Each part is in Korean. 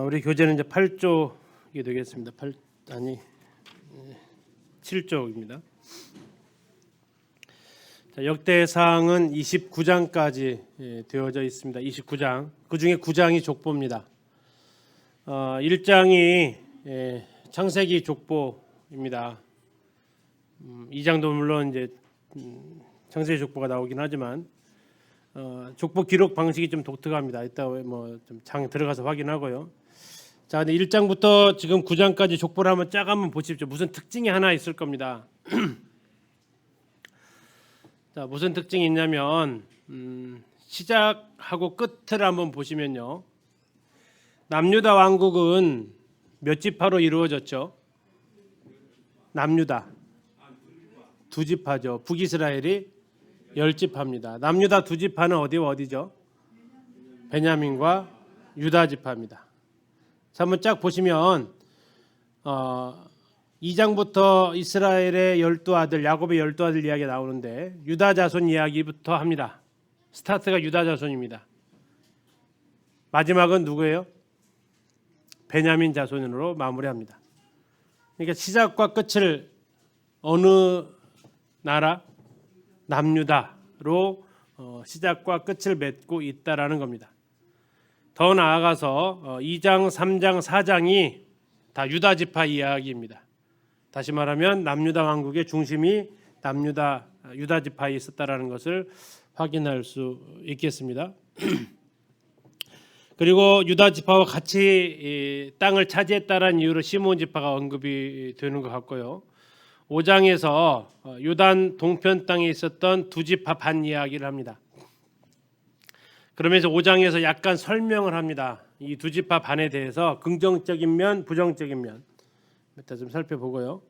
우리 교재는 이제 8쪽이 되겠습니다. 7쪽입니다. 자, 역대상은 29장까지 되어져 있습니다. 29장. 그 중에 9장이 족보입니다. 1장이 창세기 족보입니다. 2장도 물론 이제 창세기 족보가 나오긴 하지만 족보 기록 방식이 좀 독특합니다. 이따 뭐 좀 장 들어가서 확인하고요. 자, 근데 1장부터 지금 9장까지 족보를 한번 쫙 한번 보십시오. 무슨 특징이 하나 있을 겁니다. 자, 무슨 특징이 있냐면 시작하고 끝을 한번 보시면요. 남유다 왕국은 몇 지파로 이루어졌죠? 남유다 두 지파죠. 북이스라엘이 10지파입니다. 남유다 두 지파는 어디와 어디죠? 베냐민과 유다 지파입니다. 자, 한번 쫙 보시면 2장부터 이스라엘의 12아들, 야곱의 12아들 이야기가 나오는데 유다 자손 이야기부터 합니다. 스타트가 유다 자손입니다. 마지막은 누구예요? 베냐민 자손으로 마무리합니다. 그러니까 시작과 끝을 어느 나라? 남유다로 시작과 끝을 맺고 있다라는 겁니다. 더 나아가서 2장, 3장, 4장이 다 유다 지파 이야기입니다. 다시 말하면 남유다 왕국의 중심이 유다 지파에 있었다라는 것을 확인할 수 있겠습니다. 그리고 유다 지파와 같이 땅을 차지했다라는 이유로 시므온 지파가 언급이 되는 것 같고요. 5장에서 요단 동편 땅에 있었던 두 지파 반 이야기를 합니다. 그러면서 5장에서 약간 설명을 합니다. 이 두 지파 반에 대해서 긍정적인 면, 부정적인 면 일단 좀 살펴보고요.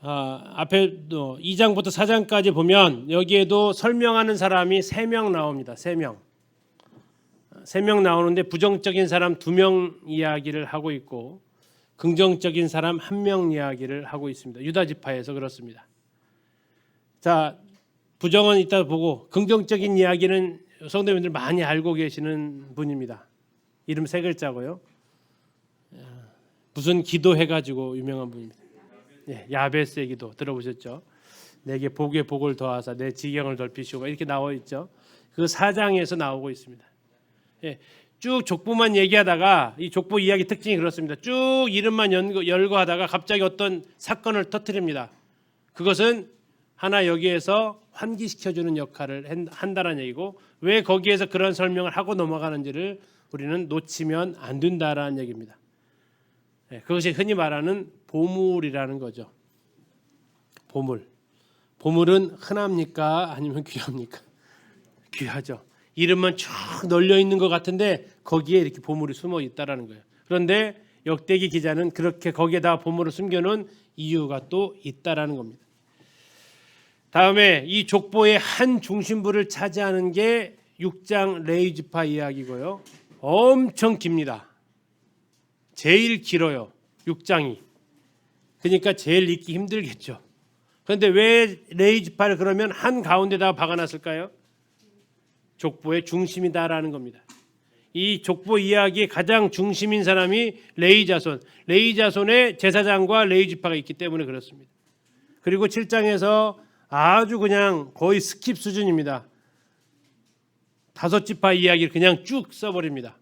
앞에 2장부터 4장까지 보면 여기에도 설명하는 사람이 3명 나옵니다. 3명 나오는데 부정적인 사람 2명 이야기를 하고 있고 긍정적인 사람 1명 이야기를 하고 있습니다. 유다 지파에서 그렇습니다. 자, 부정은 이따 보고 긍정적인 이야기는 성도님들 많이 알고 계시는 분입니다. 이름 3글자고요. 무슨 기도해가지고 유명한 분입니다. 야베스의 기도 들어보셨죠? 내게 복에 복을 더하사 내 지경을 넓히시고 이렇게 나와 있죠. 그 4장에서 나오고 있습니다. 쭉 족보만 얘기하다가 이 족보 이야기 특징이 그렇습니다. 쭉 이름만 열거하다가 갑자기 어떤 사건을 터뜨립니다. 그것은 하나 여기에서 환기시켜주는 역할을 한다는 얘기고 왜 거기에서 그런 설명을 하고 넘어가는지를 우리는 놓치면 안 된다라는 얘기입니다. 그것이 흔히 말하는 보물이라는 거죠. 보물은 흔합니까? 아니면 귀합니까? 귀하죠. 이름만 쭉 널려 있는 것 같은데 거기에 이렇게 보물이 숨어 있다라는 거예요. 그런데 역대기 기자는 그렇게 거기에다 보물을 숨겨놓은 이유가 또 있다라는 겁니다. 다음에 이 족보의 한 중심부를 차지하는 게 6장 레위 지파 이야기고요. 엄청 깁니다. 제일 길어요. 6장이. 그러니까 제일 읽기 힘들겠죠. 그런데 왜 레위 지파를 그러면 한 가운데다가 박아놨을까요? 족보의 중심이다라는 겁니다. 이 족보 이야기의 가장 중심인 사람이 레위 자손. 레위 자손의 제사장과 레위 지파가 있기 때문에 그렇습니다. 그리고 7장에서 아주 그냥 거의 스킵 수준입니다. 5지파 이야기를 그냥 쭉 써버립니다.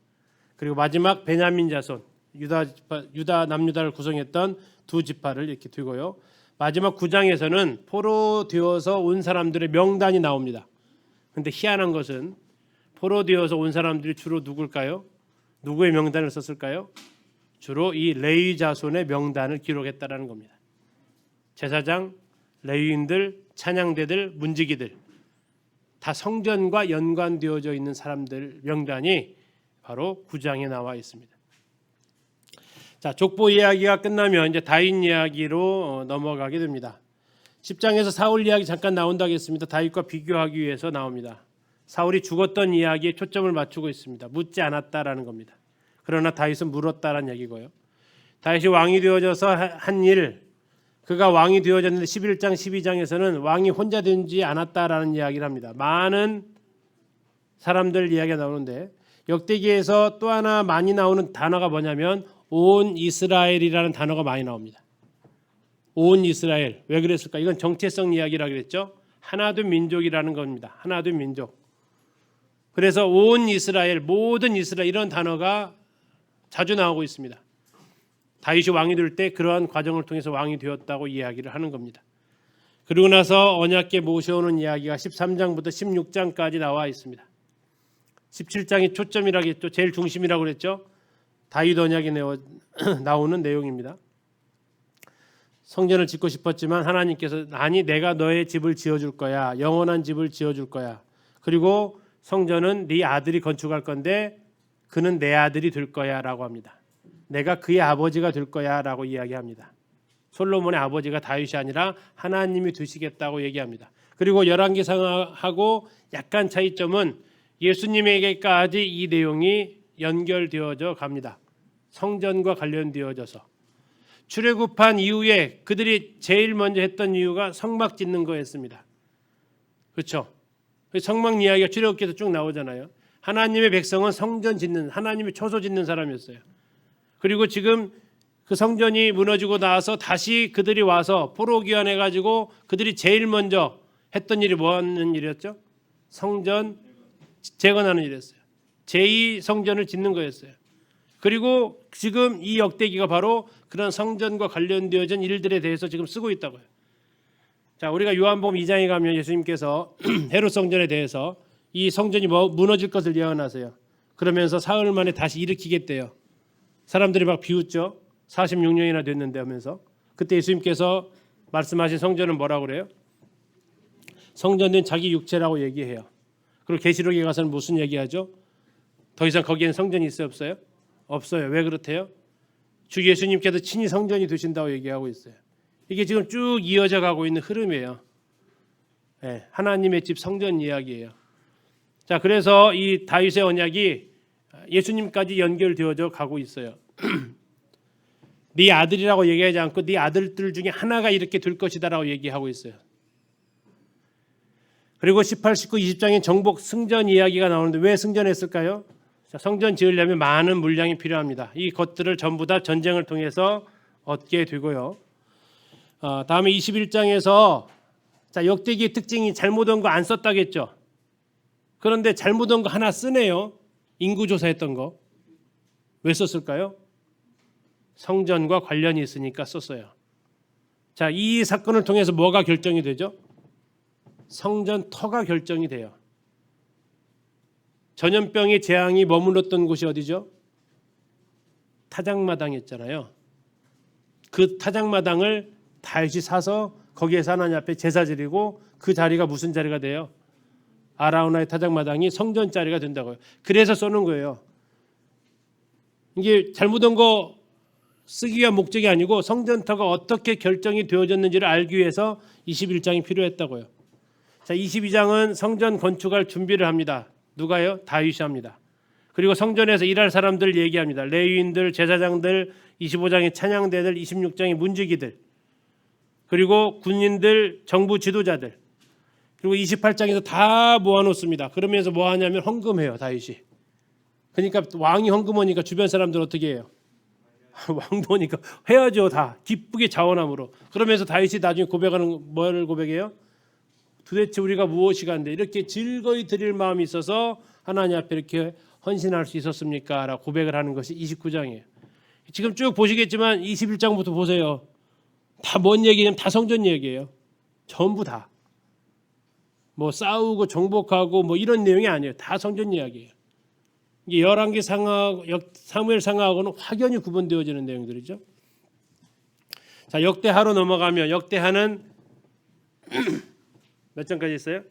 그리고 마지막 베냐민 자손, 유다 남유다를 구성했던 두 지파를 이렇게 두고요. 마지막 9장에서는 포로되어서 온 사람들의 명단이 나옵니다. 그런데 희한한 것은 포로되어서 온 사람들이 주로 누굴까요? 누구의 명단을 썼을까요? 주로 이 레위 자손의 명단을 기록했다라는 겁니다. 제사장, 레위인들, 찬양대들, 문지기들 다 성전과 연관되어져 있는 사람들 명단이 바로 9장에 나와 있습니다. 자, 족보 이야기가 끝나면 이제 다윗 이야기로 넘어가게 됩니다. 10장에서 사울 이야기 잠깐 나온다고 했습니다. 다윗과 비교하기 위해서 나옵니다. 사울이 죽었던 이야기에 초점을 맞추고 있습니다. 묻지 않았다라는 겁니다. 그러나 다윗은 물었다라는 얘기고요. 다윗이 왕이 되어져서 한 일, 그가 왕이 되어졌는데 11장, 12장에서는 왕이 혼자 되지 않았다라는 이야기를 합니다. 많은 사람들 이야기가 나오는데 역대기에서 또 하나 많이 나오는 단어가 뭐냐면 온 이스라엘이라는 단어가 많이 나옵니다. 온 이스라엘. 왜 그랬을까? 이건 정체성 이야기라고 그랬죠. 하나된 민족이라는 겁니다. 하나된 민족. 그래서 온 이스라엘, 모든 이스라엘 이런 단어가 자주 나오고 있습니다. 다윗이 왕이 될 때 그러한 과정을 통해서 왕이 되었다고 이야기를 하는 겁니다. 그리고 나서 언약궤 모셔오는 이야기가 13장부터 16장까지 나와 있습니다. 17장이 초점이라고 했죠. 제일 중심이라고 그랬죠. 다윗 언약이 나오는 내용입니다. 성전을 짓고 싶었지만 하나님께서 아니 내가 너의 집을 지어줄 거야. 영원한 집을 지어줄 거야. 그리고 성전은 네 아들이 건축할 건데 그는 내 아들이 될 거야 라고 합니다. 내가 그의 아버지가 될 거야 라고 이야기합니다. 솔로몬의 아버지가 다윗이 아니라 하나님이 되시겠다고 얘기합니다. 그리고 열왕기상하고 약간 차이점은 예수님에게까지 이 내용이 연결되어져 갑니다. 성전과 관련되어져서 출애굽한 이후에 그들이 제일 먼저 했던 이유가 성막 짓는 거였습니다. 그렇죠? 성막 이야기가 출애굽기에서 쭉 나오잖아요. 하나님의 백성은 성전 짓는, 하나님의 초소 짓는 사람이었어요. 그리고 지금 그 성전이 무너지고 나서 다시 그들이 와서 포로 귀환해가지고 그들이 제일 먼저 했던 일이 뭐하는 일이었죠? 성전 재건하는 일이었어요. 제2 성전을 짓는 거였어요. 그리고 지금 이 역대기가 바로 그런 성전과 관련되어진 일들에 대해서 지금 쓰고 있다고요. 자, 우리가 요한복음 2장에 가면 예수님께서 헤롯 성전에 대해서 이 성전이 무너질 것을 예언하세요. 그러면서 사흘 만에 다시 일으키겠대요. 사람들이 막 비웃죠. 46년이나 됐는데 하면서 그때 예수님께서 말씀하신 성전은 뭐라고 그래요? 성전은 자기 육체라고 얘기해요. 그리고 계시록에 가서는 무슨 얘기하죠? 더 이상 거기에는 성전이 있어요? 없어요? 없어요. 왜 그렇대요? 주 예수님께서 친히 성전이 되신다고 얘기하고 있어요. 이게 지금 쭉 이어져 가고 있는 흐름이에요. 네, 하나님의 집 성전 이야기예요. 자, 그래서 이 다윗의 언약이 예수님까지 연결되어져 가고 있어요. 네 아들이라고 얘기하지 않고 네 아들들 중에 하나가 이렇게 될 것이다라고 얘기하고 있어요. 그리고 18, 19, 20장에 정복 승전 이야기가 나오는데 왜 승전했을까요? 자, 성전 지으려면 많은 물량이 필요합니다. 이 것들을 전부 다 전쟁을 통해서 얻게 되고요. 다음에 21장에서 자, 역대기의 특징이 잘못 온 거 안 썼다겠죠. 그런데 잘못 온 거 하나 쓰네요. 인구조사했던 거. 왜 썼을까요? 성전과 관련이 있으니까 썼어요. 자, 이 사건을 통해서 뭐가 결정이 되죠? 성전 터가 결정이 돼요. 전염병의 재앙이 머물렀던 곳이 어디죠? 타작마당이었잖아요. 그 타작마당을 다윗이 사서 거기에서 하나님 앞에 제사 드리고 그 자리가 무슨 자리가 돼요? 아라우나의 타작마당이 성전 자리가 된다고요. 그래서 쏘는 거예요. 이게 잘못한 거 쓰기 위한 목적이 아니고 성전터가 어떻게 결정이 되어졌는지를 알기 위해서 21장이 필요했다고요. 자, 22장은 성전 건축할 준비를 합니다. 누가요? 다윗이 합니다. 그리고 성전에서 일할 사람들 얘기합니다. 레위인들, 제사장들, 25장의 찬양대들, 26장의 문지기들, 그리고 군인들, 정부 지도자들, 그리고 28장에서 다 모아놓습니다. 그러면서 뭐 하냐면 헌금해요, 다윗이. 그러니까 왕이 헌금하니까 주변 사람들 어떻게 해요? 왕도 오니까 해야죠, 다 기쁘게 자원함으로. 그러면서 다윗이 나중에 고백하는 뭘 고백해요? 도대체 우리가 무엇이 간데 이렇게 즐거이 드릴 마음이 있어서 하나님 앞에 이렇게 헌신할 수 있었습니까? 라고 고백을 하는 것이 29장이에요. 지금 쭉 보시겠지만 21장부터 보세요. 다 뭔 얘기냐면 다 성전 얘기예요. 전부 다. 뭐 싸우고 정복하고 뭐 이런 내용이 아니에요. 다 성전 이야기예요. 이게 열왕기 상하, 사무엘 상하하고는 확연히 구분되어지는 내용들이죠. 자, 역대하로 넘어가면 역대하는 몇 장까지 있어요?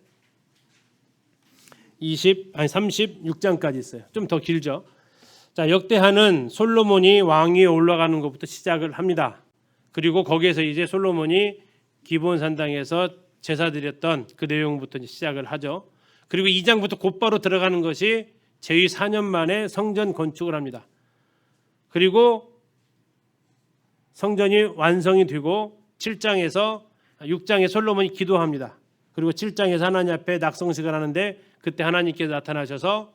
36장까지 있어요. 좀 더 길죠. 자, 역대하는 솔로몬이 왕위에 올라가는 것부터 시작을 합니다. 그리고 거기에서 이제 솔로몬이 기브온 산당에서 제사 드렸던 그 내용부터 시작을 하죠. 그리고 2장부터 곧바로 들어가는 것이 제2 4년 만에 성전 건축을 합니다. 그리고 성전이 완성이 되고 7장에서 6장에 솔로몬이 기도합니다. 그리고 7장에서 하나님 앞에 낙성식을 하는데 그때 하나님께서 나타나셔서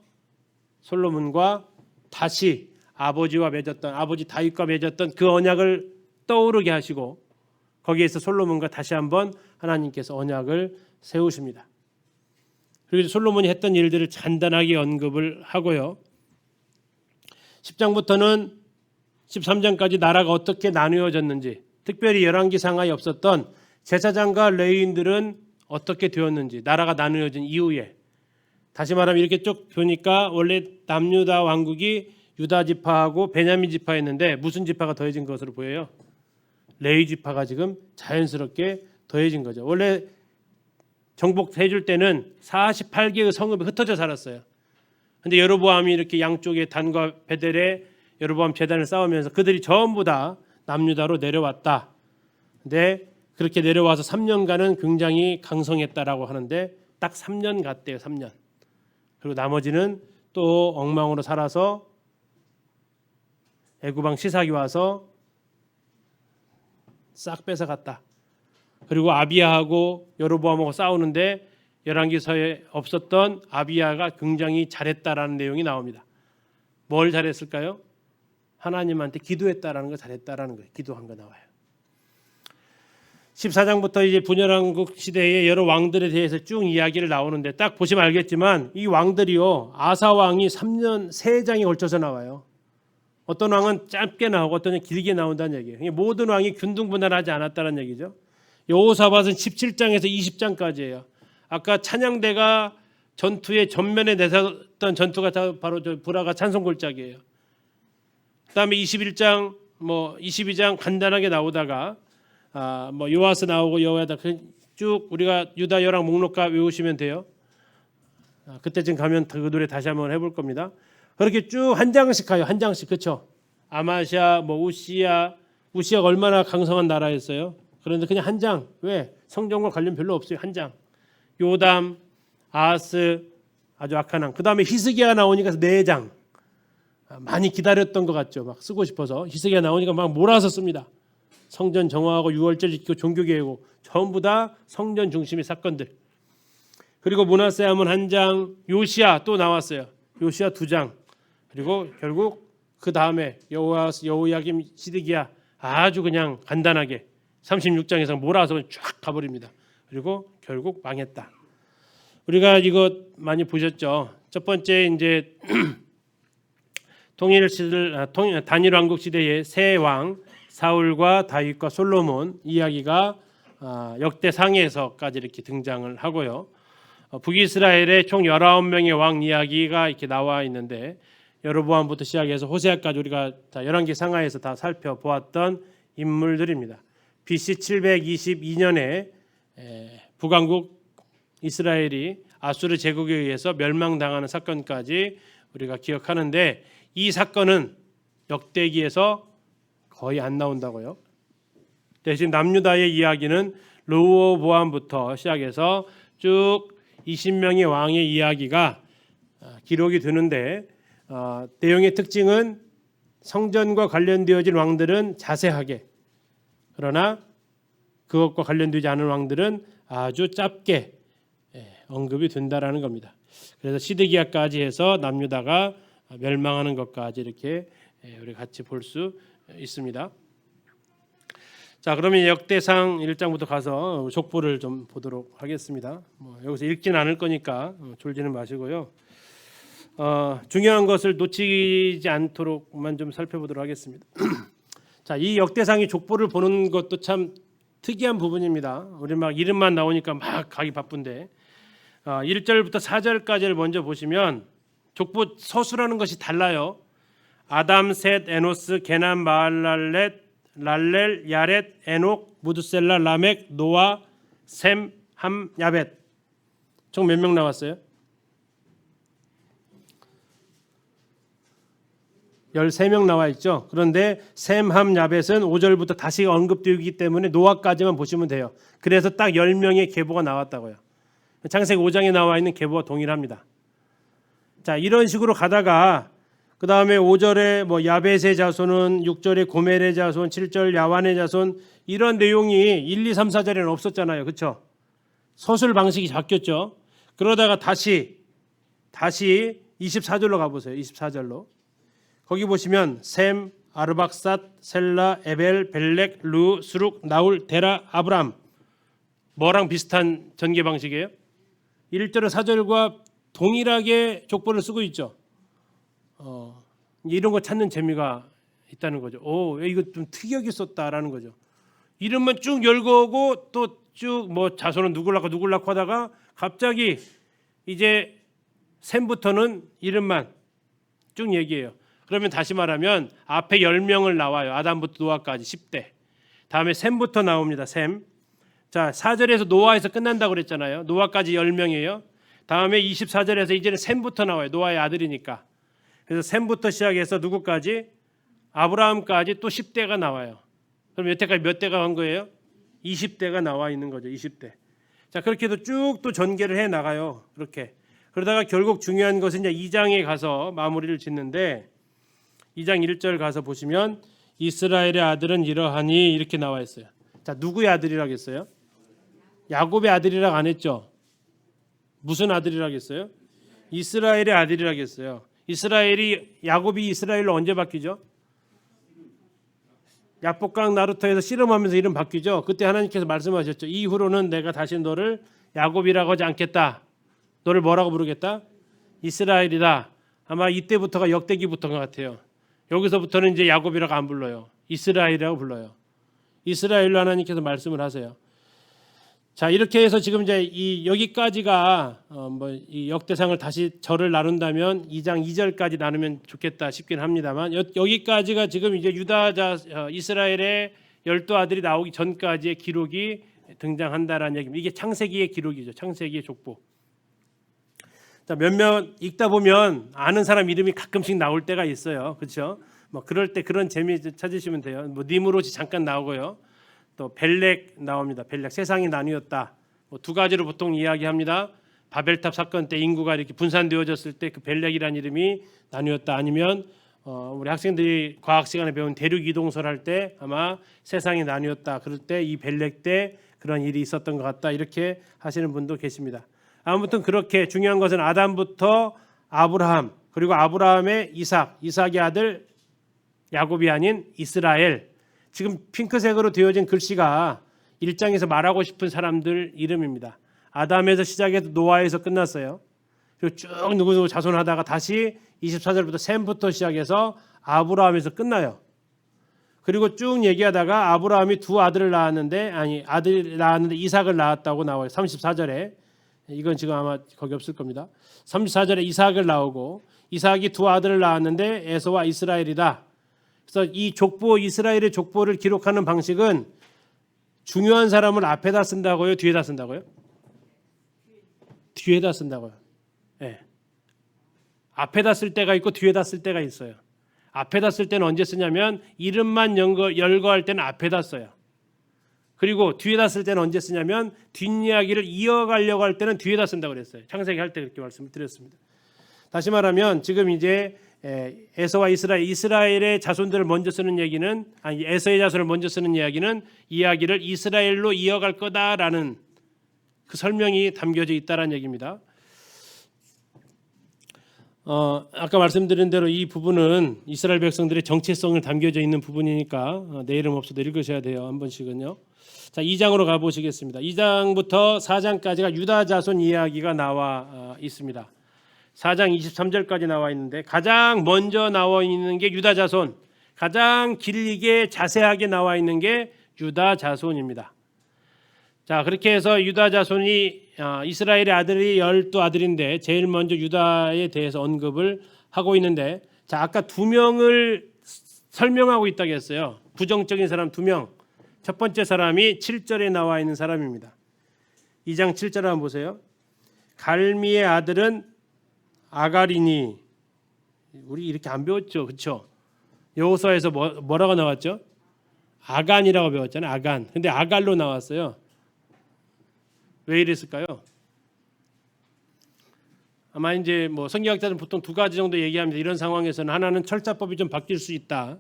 솔로몬과 다시 아버지 다윗과 맺었던 그 언약을 떠오르게 하시고 거기에서 솔로몬과 다시 한번 하나님께서 언약을 세우십니다. 그리고 솔로몬이 했던 일들을 간단하게 언급을 하고요. 10장부터는 13장까지 나라가 어떻게 나누어졌는지, 특별히 열왕기상하에 없었던 제사장과 레위인들은 어떻게 되었는지, 나라가 나누어진 이후에, 다시 말하면 이렇게 쭉 보니까 원래 남유다 왕국이 유다 지파하고 베냐민 지파였는데 무슨 지파가 더해진 것으로 보여요? 레위 지파가 지금 자연스럽게 더해진 거죠. 원래 정복해줄 때는 48개의 성읍이 흩어져 살았어요. 근데 여로보암이 이렇게 양쪽에 단과 베델에 여로보암 제단을 쌓으면서 그들이 전부 다 남유다로 내려왔다. 근데 그렇게 내려와서 3년간은 굉장히 강성했다라고 하는데 딱 3년 갔대요. 3년. 그리고 나머지는 또 엉망으로 살아서 애굽왕 시삭이 와서 싹 뺏어갔다. 그리고 아비야하고 여로보암하고 싸우는데 열왕기서에 없었던 아비야가 굉장히 잘했다라는 내용이 나옵니다. 뭘 잘했을까요? 하나님한테 기도했다라는 거 잘했다라는 거예요. 기도한 거 나와요. 14장부터 이제 분열왕국 시대의 여러 왕들에 대해서 쭉 이야기를 나오는데 딱 보시면 알겠지만 이 왕들이요, 아사 왕이 3년 3장에 걸쳐서 나와요. 어떤 왕은 짧게 나오고 어떤 왕은 길게 나온다는 얘기예요. 모든 왕이 균등분할하지 않았다는 얘기죠. 여호사밧은 17장에서 20장까지예요. 아까 찬양대가 전투의 전면에 내섰던 전투가 바로 저 브라가 찬송골짜기예요. 그다음에 21장, 22장 간단하게 나오다가 요아스 나오고 여호야다 쭉 우리가 유다 열왕 목록가 외우시면 돼요. 그때쯤 가면 그 노래 다시 한번 해볼 겁니다. 그렇게 쭉 한 장씩 가요. 한 장씩. 그렇죠? 아마시아, 우시아가 얼마나 강성한 나라였어요. 그런데 그냥 한 장. 왜? 성전과 관련 별로 없어요. 한 장. 요담, 아하스, 아주 악한 왕. 그 다음에 히스기야 나오니까 4장. 많이 기다렸던 것 같죠. 막 쓰고 싶어서. 히스기야 나오니까 막 몰아서 씁니다. 성전 정화하고 유월절 지키고 종교개혁 전부 다 성전 중심의 사건들. 그리고 므낫세 하면 한 장, 요시야 또 나왔어요. 요시야 2장. 그리고 결국 그 다음에 여호아스, 여호야김, 시드기야 아주 그냥 간단하게 36장에서 몰아서 쫙 가버립니다. 그리고 결국 망했다. 우리가 이거 많이 보셨죠. 첫 번째 이제 단일 왕국 시대의 세 왕 사울과 다윗과 솔로몬 이야기가 역대상에서까지 이렇게 등장을 하고요. 북이스라엘의 총 19명의 왕 이야기가 이렇게 나와 있는데 여로보암부터 시작해서 호세아까지 우리가 열왕기 상하에서 다 살펴보았던 인물들입니다. BC 722년에 북왕국 이스라엘이 아수르 제국에 의해서 멸망당하는 사건까지 우리가 기억하는데 이 사건은 역대기에서 거의 안 나온다고요. 대신 남유다의 이야기는 르호보암부터 시작해서 쭉 20명의 왕의 이야기가 기록이 되는데 내용의 특징은 성전과 관련되어진 왕들은 자세하게, 그러나 그것과 관련되지 않은 왕들은 아주 짧게 언급이 된다라는 겁니다. 그래서 시드기야까지 해서 남유다가 멸망하는 것까지 이렇게 우리 같이 볼 수 있습니다. 자, 그러면 역대상 1장부터 가서 족보를 좀 보도록 하겠습니다. 여기서 읽지는 않을 거니까 졸지는 마시고요. 중요한 것을 놓치지 않도록만 좀 살펴보도록 하겠습니다. 자, 이 역대상의 족보를 보는 것도 참 특이한 부분입니다. 우리 막 이름만 나오니까 막 가기 바쁜데 1절부터 4절까지를 먼저 보시면 족보 서수라는 것이 달라요. 아담, 셋, 에노스, 게남, 마할랄렛, 랄렐, 야렛, 에녹, 무드셀라, 라멕, 노아, 셈, 함, 야벳. 총 몇 명 나왔어요? 13명 나와 있죠. 그런데 셈, 함, 야벳은 5절부터 다시 언급되기 때문에 노아까지만 보시면 돼요. 그래서 딱 10명의 계보가 나왔다고요. 창세기 5장에 나와 있는 계보와 동일합니다. 자, 이런 식으로 가다가 그 다음에 5절에 야벳의 자손은, 6절에 고멜의 자손, 7절 야완의 자손, 이런 내용이 1, 2, 3, 4절에는 없었잖아요. 그렇죠? 서술 방식이 바뀌었죠. 그러다가 다시 24절로 가보세요. 24절로. 거기 보시면 셈, 아르박삿, 셀라, 에벨, 벨렉, 루, 스룩, 나울, 데라, 아브람. 뭐랑 비슷한 전개 방식이에요? 1절과 4절과 동일하게 족보를 쓰고 있죠. 이런 거 찾는 재미가 있다는 거죠. 이거 좀 특이하게 썼다라는 거죠. 이름만 쭉 열고 오고 또 쭉 뭐 자손은 누굴 낳고 하다가 갑자기 이제 셈부터는 이름만 쭉 얘기해요. 그러면 다시 말하면 앞에 10명을 나와요. 아담부터 노아까지 10대. 다음에 셈부터 나옵니다. 셈. 자, 4절에서 노아에서 끝난다고 그랬잖아요. 노아까지 10명이에요. 다음에 24절에서 이제는 셈부터 나와요. 노아의 아들이니까. 그래서 셈부터 시작해서 누구까지? 아브라함까지 또 10대가 나와요. 그럼 여태까지 몇 대가 한 거예요? 20대가 나와 있는 거죠. 20대. 자, 그렇게 해도 쭉 또 전개를 해 나가요. 그렇게. 그러다가 결국 중요한 것은 이제 2장에 가서 마무리를 짓는데 2장 1절 가서 보시면 이스라엘의 아들은 이러하니 이렇게 나와 있어요. 자, 누구의 아들이라고 했어요? 야곱의 아들이라고 안 했죠? 무슨 아들이라고 했어요? 이스라엘의 아들이라고 했어요. 야곱이 이스라엘로 언제 바뀌죠? 야복강 나루터에서 씨름하면서 이름 바뀌죠. 그때 하나님께서 말씀하셨죠. 이후로는 내가 다시 너를 야곱이라고 하지 않겠다. 너를 뭐라고 부르겠다? 이스라엘이다. 아마 이때부터가 역대기부터인 것 같아요. 여기서부터는 이제 야곱이라고 안 불러요. 이스라엘이라고 불러요. 이스라엘로 하나님께서 말씀을 하세요. 자, 이렇게 해서 지금 이제 여기까지가 이 역대상을 다시 절을 나눈다면 2장 2절까지 나누면 좋겠다 싶긴 합니다만 여기까지가 지금 이제 이스라엘의 12아들이 나오기 전까지의 기록이 등장한다라는 얘기입니다. 이게 창세기의 기록이죠. 창세기의 족보. 자, 몇몇 읽다 보면 아는 사람 이름이 가끔씩 나올 때가 있어요. 그렇죠? 뭐 그럴 때 그런 재미 찾으시면 돼요. 뭐 니므롯이 잠깐 나오고요. 또 벨렉 나옵니다. 벨렉 세상이 나뉘었다. 뭐 두 가지로 보통 이야기합니다. 바벨탑 사건 때 인구가 이렇게 분산되어졌을 때 그 벨렉이라는 이름이 나뉘었다. 아니면 우리 학생들이 과학 시간에 배운 대륙 이동설 할 때 아마 세상이 나뉘었다. 그럴 때 이 벨렉 때 그런 일이 있었던 것 같다. 이렇게 하시는 분도 계십니다. 아무튼 그렇게 중요한 것은 아담부터 아브라함 그리고 아브라함의 이삭의 아들 야곱이 아닌 이스라엘. 지금 핑크색으로 되어진 글씨가 1장에서 말하고 싶은 사람들 이름입니다. 아담에서 시작해서 노아에서 끝났어요. 그리고 쭉 누구 자손하다가 다시 24절부터 셈부터 시작해서 아브라함에서 끝나요. 그리고 쭉 얘기하다가 아브라함이 두 아들을 낳았는데 이삭을 낳았다고 나와요. 34절에. 이건 지금 아마 거기 없을 겁니다. 34절에 이삭을 낳고 이삭이 두 아들을 낳았는데 에서와 이스라엘이다. 그래서 이 족보 이스라엘의 족보를 기록하는 방식은 중요한 사람을 앞에다 쓴다고요? 뒤에다 쓴다고요? 뒤에다 쓴다고요. 네. 앞에다 쓸 때가 있고 뒤에다 쓸 때가 있어요. 앞에다 쓸 때는 언제 쓰냐면 이름만 열거할 때는 앞에다 써요. 그리고 뒤에다 쓸 때는 언제 쓰냐면 뒷이야기를 이어가려고 할 때는 뒤에다 쓴다고 그랬어요. 창세기 할 때 그렇게 말씀을 드렸습니다. 다시 말하면 지금 이제 에서와 이스라엘의 자손들을 먼저 쓰는 얘기는 에서의 자손을 먼저 쓰는 이야기는 이야기를 이스라엘로 이어갈 거다라는 그 설명이 담겨져 있다라는 얘기입니다. 아까 말씀드린 대로 이 부분은 이스라엘 백성들의 정체성을 담겨져 있는 부분이니까 내 이름 없어도 읽으셔야 돼요. 한 번씩은요. 자, 2장으로 가보시겠습니다. 2장부터 4장까지가 유다 자손 이야기가 나와 있습니다. 4장 23절까지 나와 있는데 가장 먼저 나와 있는 게 유다 자손, 가장 길게 자세하게 나와 있는 게 유다 자손입니다. 자, 그렇게 해서 유다 자손이 이스라엘의 아들이 12아들인데 제일 먼저 유다에 대해서 언급을 하고 있는데, 자, 아까 두 명을 설명하고 있다고 했어요. 부정적인 사람 두 명. 첫 번째 사람이 7절에 나와 있는 사람입니다. 2장 7절 한번 보세요. 갈미의 아들은 아갈이니. 우리 이렇게 안 배웠죠, 그렇죠? 여호수아에서 뭐라고 나왔죠? 아간이라고 배웠잖아요. 아간. 근데 아갈로 나왔어요. 왜 이랬을까요? 아마 이제 뭐 성경학자들은 보통 두 가지 정도 얘기합니다. 이런 상황에서는 하나는 철자법이 좀 바뀔 수 있다.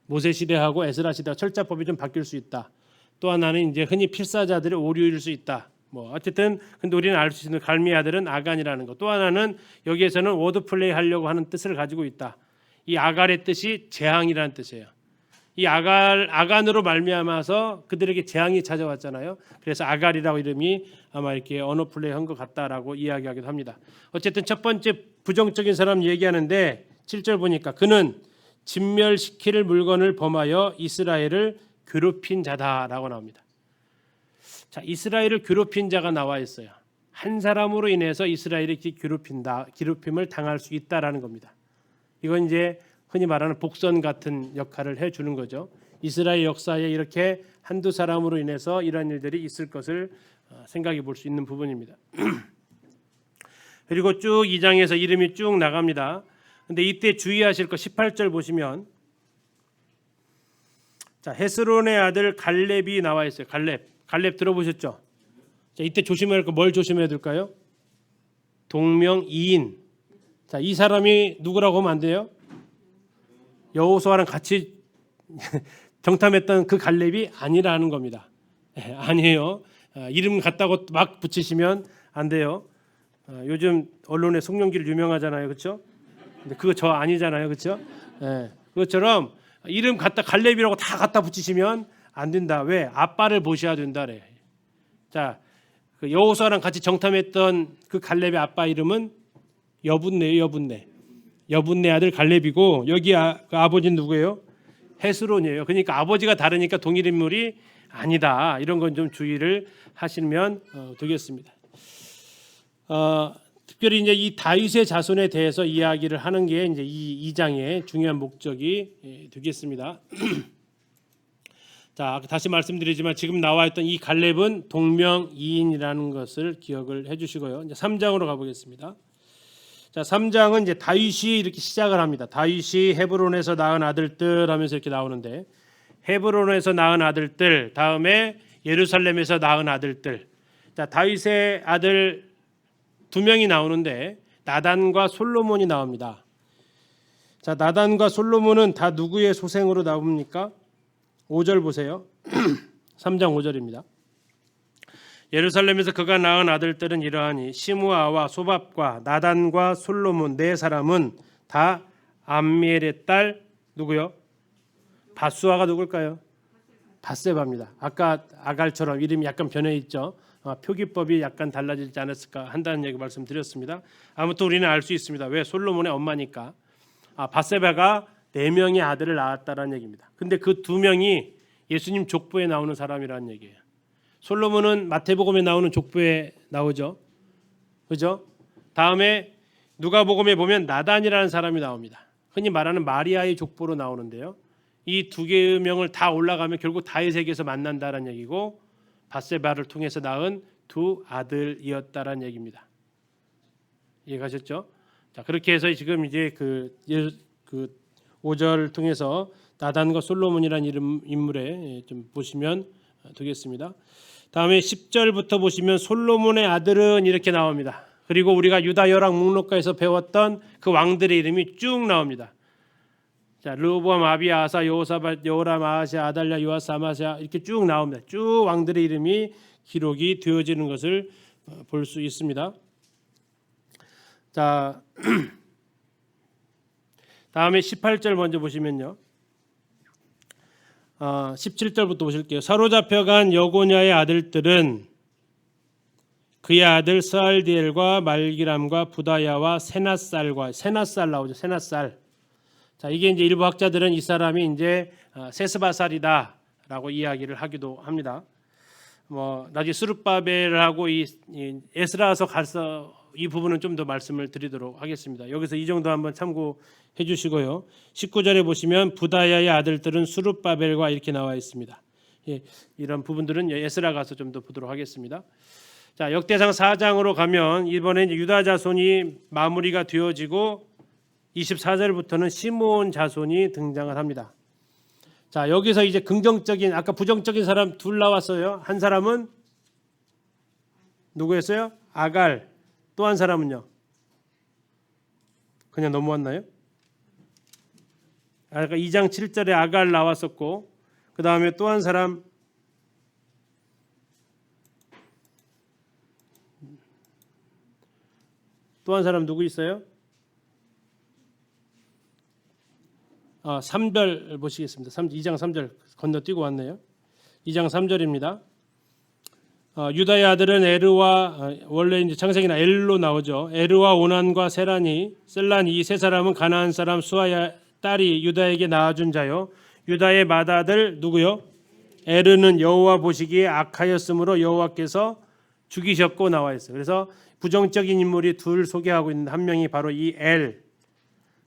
모세 시대하고 에스라 시대와 철자법이 좀 바뀔 수 있다. 또 하나는 이제 흔히 필사자들의 오류일 수 있다. 뭐 어쨌든 근데 우리는 알 수 있는 갈미의 아들은 아간이라는 거. 또 하나는 여기에서는 워드 플레이 하려고 하는 뜻을 가지고 있다. 이 아갈의 뜻이 재앙이라는 뜻이에요. 이 아간으로 말미암아서 그들에게 재앙이 찾아왔잖아요. 그래서 아갈이라고 이름이 아마 이렇게 언어 플레이한 것 같다라고 이야기하기도 합니다. 어쨌든 첫 번째 부정적인 사람 얘기하는데 7절 보니까 그는 진멸시킬 물건을 범하여 이스라엘을 괴롭힌 자다라고 나옵니다. 자, 이스라엘을 괴롭힌 자가 나와 있어요. 한 사람으로 인해서 이스라엘이 괴롭힘을 당할 수 있다라는 겁니다. 이건 이제 흔히 말하는 복선 같은 역할을 해주는 거죠. 이스라엘 역사에 이렇게 한두 사람으로 인해서 이런 일들이 있을 것을 생각해 볼 수 있는 부분입니다. 그리고 쭉 2장에서 이름이 쭉 나갑니다. 근데 이때 주의하실 거 18절 보시면 자, 헤스론의 아들 갈렙이 나와 있어요. 갈렙 들어보셨죠? 자, 이때 조심해야 할 거 뭘 조심해야 될까요? 동명이인. 자, 이 사람이 누구라고 하면 안 돼요? 여호수아랑 같이 정탐했던 그 갈렙이 아니라는 겁니다. 아니에요. 이름 같다고 막 붙이시면 안 돼요. 요즘 언론에 송영길 유명하잖아요, 그렇죠? 근데 그거 저 아니잖아요, 그렇죠? 그것처럼 이름 갖다 갈렙이라고 다 갖다 붙이시면 안 된다. 왜? 아빠를 모셔야 된다래. 자, 그 여호수아랑 같이 정탐했던 그 갈렙의 아빠 이름은 여분네예요, 여분네 아들 갈렙이고 여기 그 아버지는 누구예요? 헤스론이에요. 그러니까 아버지가 다르니까 동일 인물이 아니다. 이런 건 좀 주의를 하시면 되겠습니다. 특별히 이제 이 다윗의 자손에 대해서 이야기를 하는 게 이제 이 2장의 중요한 목적이 되겠습니다. 자, 다시 말씀드리지만 지금 나와 있던 이 갈렙은 동명이인이라는 것을 기억을 해주시고요. 이제 3장으로 가보겠습니다. 자, 3장은 이제 다윗이 이렇게 시작을 합니다. 다윗이 헤브론에서 낳은 아들들 하면서 이렇게 나오는데 헤브론에서 낳은 아들들, 다음에 예루살렘에서 낳은 아들들. 자, 다윗의 아들 2명이 나오는데 나단과 솔로몬이 나옵니다. 자, 나단과 솔로몬은 다 누구의 소생으로 나옵니까? 5절 보세요. 3장 5절입니다. 예루살렘에서 그가 낳은 아들들은 이러하니 시므아와 소밥과 나단과 솔로몬 네 사람은 다 암미엘의 딸 누구요? 바수아가 누굴까요? 바세바입니다. 아까 아갈처럼 이름이 약간 변해 있죠. 표기법이 약간 달라지지 않았을까 한다는 얘기 말씀드렸습니다. 아무튼 우리는 알 수 있습니다. 왜? 솔로몬의 엄마니까. 바세바가 4명의 아들을 낳았다라는 얘기입니다. 근데 그 2명이 예수님 족보에 나오는 사람이라는 얘기예요. 솔로몬은 마태복음에 나오는 족보에 나오죠. 그죠? 다음에 누가복음에 보면 나단이라는 사람이 나옵니다. 흔히 말하는 마리아의 족보로 나오는데요. 이 2개의 명을 다 올라가면 결국 다윗에게서 만난다는 얘기고 바세바를 통해서 낳은 2 아들이었다라는 얘기입니다. 이해가셨죠? 자, 그렇게 해서 지금 이제 그 5절을 통해서 나단과 솔로몬이라는 인물에 좀 보시면 되겠습니다. 다음에 10절부터 보시면 솔로몬의 아들은 이렇게 나옵니다. 그리고 우리가 유다 열왕 목록가에서 배웠던 그 왕들의 이름이 쭉 나옵니다. 자, 르호보암, 아비야, 아사, 여호사밧, 여호람, 아하시아, 아달랴, 요아스, 아마시아 이렇게 쭉 나옵니다. 쭉 왕들의 이름이 기록이 되어지는 것을 볼 수 있습니다. 자, 다음에 18절 먼저 보시면요. 17절부터 보실게요. 사로잡혀간 여고냐의 아들들은 그의 아들 스알디엘과 말기람과 부다야와 세낫살 나오죠. 세낫살. 자, 이게 이제 일부 학자들은 이 사람이 이제 세스바살이다라고 이야기를 하기도 합니다. 뭐 나중에 스룹바벨하고 이 에스라서 가서 이 부분은 좀 더 말씀을 드리도록 하겠습니다. 여기서 이 정도 한번 참고해 주시고요. 19절에 보시면 부다야의 아들들은 스룹바벨과 이렇게 나와 있습니다. 예, 이런 부분들은 에스라 가서 좀 더 보도록 하겠습니다. 자, 역대상 4장으로 가면 이번에 유다 자손이 마무리가 되어지고 24절부터는 시므온 자손이 등장을 합니다. 자, 여기서 이제 긍정적인 아까 부정적인 사람 둘 나왔어요. 한 사람은 누구였어요? 아갈. 또 한 사람은요? 그냥 넘어왔나요? 아까 2장 7절에 아갈 나왔었고 그 다음에 또 한 사람 또 한 사람 누구 있어요? 3절 보시겠습니다. 2장 3절 건너뛰고 왔네요. 2장 3절입니다. 유다의 아들은 에르와 원래 이제 창세기나 엘로 나오죠. 에르와 오난과 세란이 셀란 이 세 사람은 가나안 사람 수아의 딸이 유다에게 낳아준 자요. 유다의 맏아들 누구요? 에르는 여호와 보시기에 악하였으므로 여호와께서 죽이셨고 나와 있어요. 그래서 부정적인 인물이 둘 소개하고 있는데 한 명이 바로 이 엘,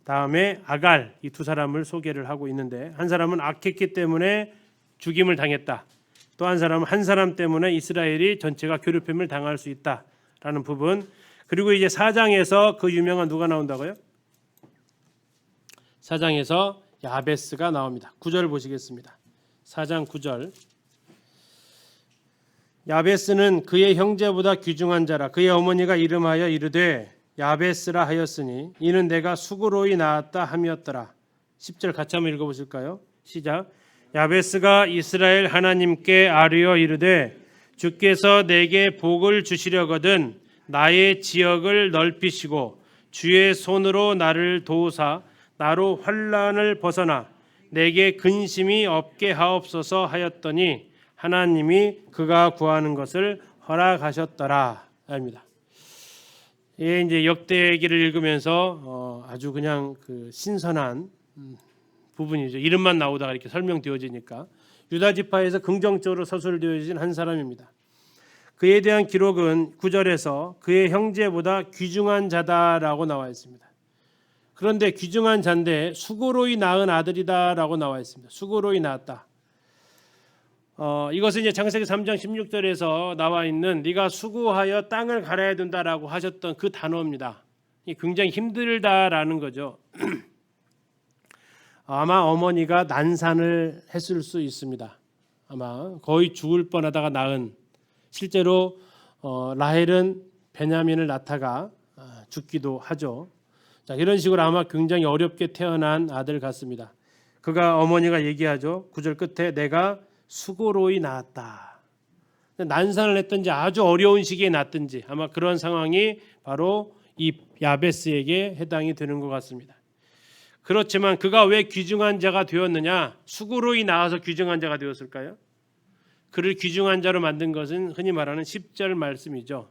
다음에 아갈 이 두 사람을 소개를 하고 있는데 한 사람은 악했기 때문에 죽임을 당했다. 또 한 사람은 한 사람 때문에 이스라엘이 전체가 괴롭힘을 당할 수 있다라는 부분. 그리고 이제 4장에서 그 유명한 누가 나온다고요? 4장에서 야베스가 나옵니다. 9절 보시겠습니다. 4장 9절. 야베스는 그의 형제보다 귀중한 자라. 그의 어머니가 이름하여 이르되 야베스라 하였으니 이는 내가 수고로이 낳았다 함이었더라. 10절 같이 한번 읽어보실까요? 시작. 야베스가 이스라엘 하나님께 아뢰어 이르되 주께서 내게 복을 주시려거든 나의 지역을 넓히시고 주의 손으로 나를 도우사 나로 환난을 벗어나 내게 근심이 없게 하옵소서 하였더니 하나님이 그가 구하는 것을 허락하셨더라. 합니다. 예, 이제 역대기를 읽으면서 아주 그냥 그 신선한 부분이죠. 이름만 나오다가 이렇게 설명되어지니까 유다 지파에서 긍정적으로 서술되어진 한 사람입니다. 그에 대한 기록은 9절에서 그의 형제보다 귀중한 자다라고 나와 있습니다. 그런데 귀중한 자인데 수고로이 낳은 아들이다라고 나와 있습니다. 수고로이 낳았다. 이것은 이제 창세기 3장 16절에서 나와 있는 네가 수고하여 땅을 갈아야 된다라고 하셨던 그 단어입니다. 굉장히 힘들다라는 거죠. 아마 어머니가 난산을 했을 수 있습니다. 아마 거의 죽을 뻔하다가 낳은 실제로 라헬은 베냐민을 낳다가 죽기도 하죠. 자, 이런 식으로 아마 굉장히 어렵게 태어난 아들 같습니다. 그가 어머니가 얘기하죠. 9절 끝에 내가 수고로이 낳았다. 난산을 했든지 아주 어려운 시기에 낳든지 아마 그런 상황이 바로 이 야베스에게 해당이 되는 것 같습니다. 그렇지만 그가 왜 귀중한 자가 되었느냐? 수고로이 낳아서 귀중한 자가 되었을까요? 그를 귀중한 자로 만든 것은 흔히 말하는 10절 말씀이죠.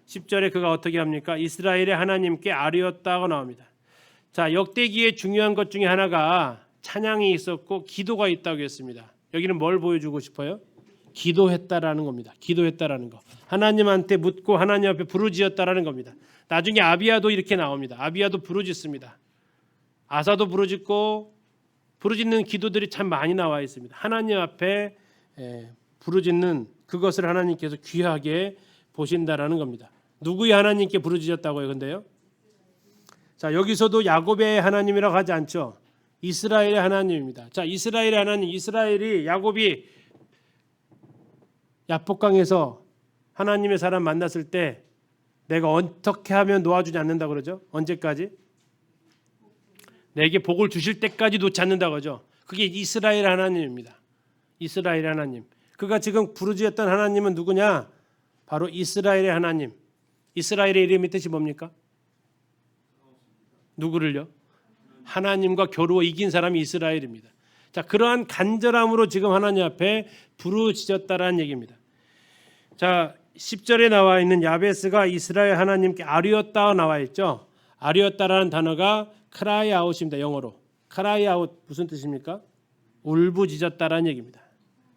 10절에 그가 어떻게 합니까? 이스라엘의 하나님께 아뢰었다고 나옵니다. 자, 역대기의 중요한 것 중에 하나가 찬양이 있었고 기도가 있다고 했습니다. 여기는 뭘 보여주고 싶어요? 기도했다라는 겁니다. 기도했다라는 거. 하나님한테 묻고 하나님 앞에 부르짖었다라는 겁니다. 나중에 아비야도 이렇게 나옵니다. 아비야도 부르짖습니다. 아사도 부르짖고 부르짖는 기도들이 참 많이 나와 있습니다. 하나님 앞에 부르짖는 그것을 하나님께서 귀하게 보신다라는 겁니다. 누구의 하나님께 부르짖었다고요? 근데요. 자, 여기서도 야곱의 하나님이라고 하지 않죠. 이스라엘의 하나님입니다. 자, 이스라엘의 하나님, 이스라엘이 야곱이 야복강에서 하나님의 사람 만났을 때 내가 어떻게 하면 놓아주지 않는다 그러죠? 언제까지? 내게 복을 주실 때까지 놓지 않는다 그러죠. 그게 이스라엘 하나님입니다. 이스라엘 하나님. 그가 지금 부르짖었던 하나님은 누구냐? 바로 이스라엘의 하나님. 이스라엘의 이름이 뜻이 뭡니까? 누구를요? 하나님과 겨루어 이긴 사람이 이스라엘입니다. 자, 그러한 간절함으로 지금 하나님 앞에 부르짖었다라는 얘기입니다. 자, 10절에 나와 있는 야베스가 이스라엘 하나님께 아뢰었다 나와 있죠. 아뢰었다라는 단어가 cry out입니다. 영어로. cry out 무슨 뜻입니까? 울부짖었다라는 얘기입니다.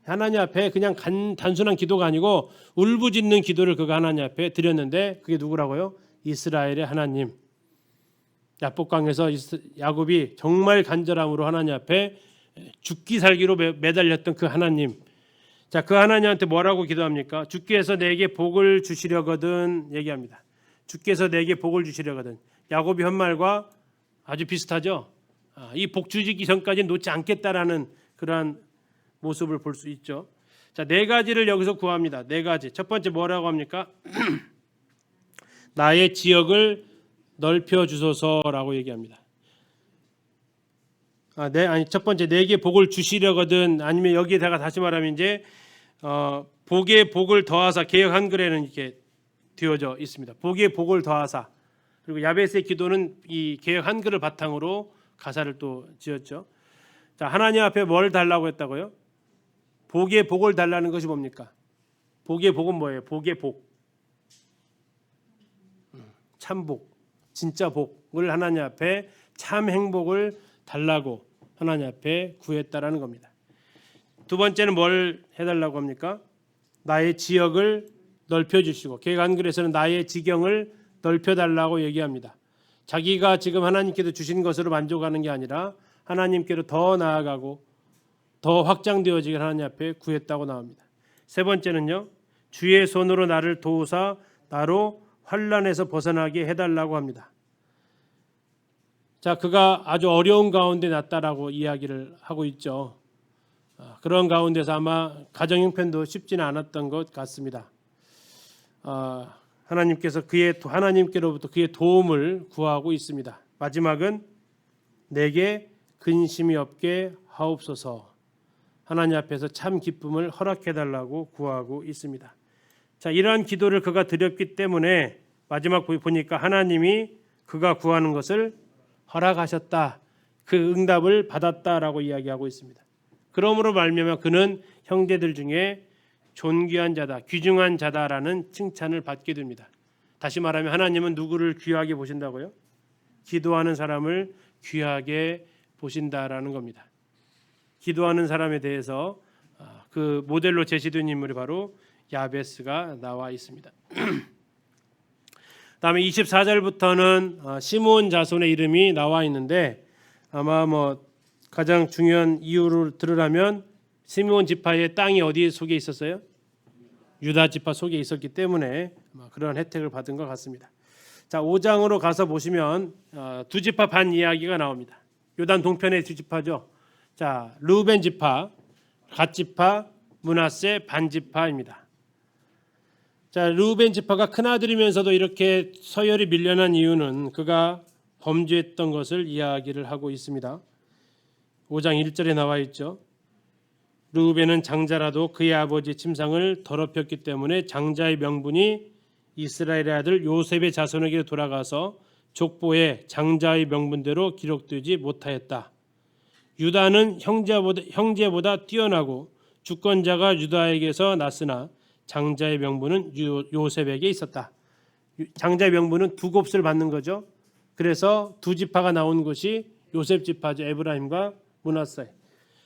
하나님 앞에 그냥 단순한 기도가 아니고 울부짖는 기도를 그가 하나님 앞에 드렸는데 그게 누구라고요? 이스라엘의 하나님. 야복강에서 야곱이 정말 간절함으로 하나님 앞에 죽기 살기로 매달렸던 그 하나님. 자, 그 하나님한테 뭐라고 기도합니까? 주께서 내게 복을 주시려거든 얘기합니다. 주께서 내게 복을 주시려거든. 야곱이 한 말과 아주 비슷하죠. 이 복 주시기 전까지 놓지 않겠다라는 그러한 모습을 볼 수 있죠. 자, 네 가지를 여기서 구합니다. 네 가지. 첫 번째 뭐라고 합니까? 나의 지역을 넓혀 주소서라고 얘기합니다. 첫 번째 내게 복을 주시려거든 아니면 여기에다가 다시 말하면 이제 복에 복을 더하사 개역 한글에는 이렇게 되어져 있습니다. 복에 복을 더하사 그리고 야베스의 기도는 이 개역 한글을 바탕으로 가사를 또 지었죠. 자, 하나님 앞에 뭘 달라고 했다고요? 복의 복을 달라는 것이 뭡니까? 복의 복은 뭐예요? 복의 복. 참복, 진짜 복을 하나님 앞에 참 행복을 달라고 하나님 앞에 구했다라는 겁니다. 두 번째는 뭘 해달라고 합니까? 나의 지역을 넓혀주시고, 개역 한글에서는 나의 지경을 넓혀달라고 얘기합니다. 자기가 지금 하나님께서 주신 것으로 만족하는 게 아니라 하나님께로 더 나아가고 더 확장되어지길 하나님 앞에 구했다고 나옵니다. 세 번째는요, 주의 손으로 나를 도우사 나로 환난에서 벗어나게 해달라고 합니다. 자, 그가 아주 어려운 가운데 났다라고 이야기를 하고 있죠. 그런 가운데서 아마 가정 형편도 쉽지는 않았던 것 같습니다. 하나님께로부터 그의 도움을 구하고 있습니다. 마지막은 내게 근심이 없게 하옵소서. 하나님 앞에서 참 기쁨을 허락해 달라고 구하고 있습니다. 자, 이러한 기도를 그가 드렸기 때문에 마지막 보니까 하나님이 그가 구하는 것을 허락하셨다. 그 응답을 받았다라고 이야기하고 있습니다. 그러므로 말미암아 그는 형제들 중에 존귀한 자다, 귀중한 자다라는 칭찬을 받게 됩니다. 다시 말하면 하나님은 누구를 귀하게 보신다고요? 기도하는 사람을 귀하게 보신다라는 겁니다. 기도하는 사람에 대해서 그 모델로 제시된 인물이 바로 야베스가 나와 있습니다. 다음에 24절부터는 시므온 자손의 이름이 나와 있는데 아마 가장 중요한 이유를 들으라면 시므온 지파의 땅이 어디 속에 있었어요? 유다 지파 속에 있었기 때문에 그런 혜택을 받은 것 같습니다. 자, 5장으로 가서 보시면 두 지파 반 이야기가 나옵니다. 요단 동편의 두 지파죠. 자, 르우벤 지파, 갓 지파, 므낫세 반 지파입니다. 자, 르우벤 지파가 큰아들이면서도 이렇게 서열이 밀려난 이유는 그가 범죄했던 것을 이야기를 하고 있습니다. 5장 1절에 나와 있죠. 르우벤은 장자라도 그의 아버지 침상을 더럽혔기 때문에 장자의 명분이 이스라엘의 아들 요셉의 자손에게 돌아가서 족보에 장자의 명분대로 기록되지 못하였다. 유다는 형제보다 뛰어나고 주권자가 유다에게서 났으나 장자의 명분은 요셉에게 있었다. 장자의 명분은 두 곱을 받는 거죠. 그래서 두 지파가 나온 것이 요셉 지파죠. 에브라임과 므낫세.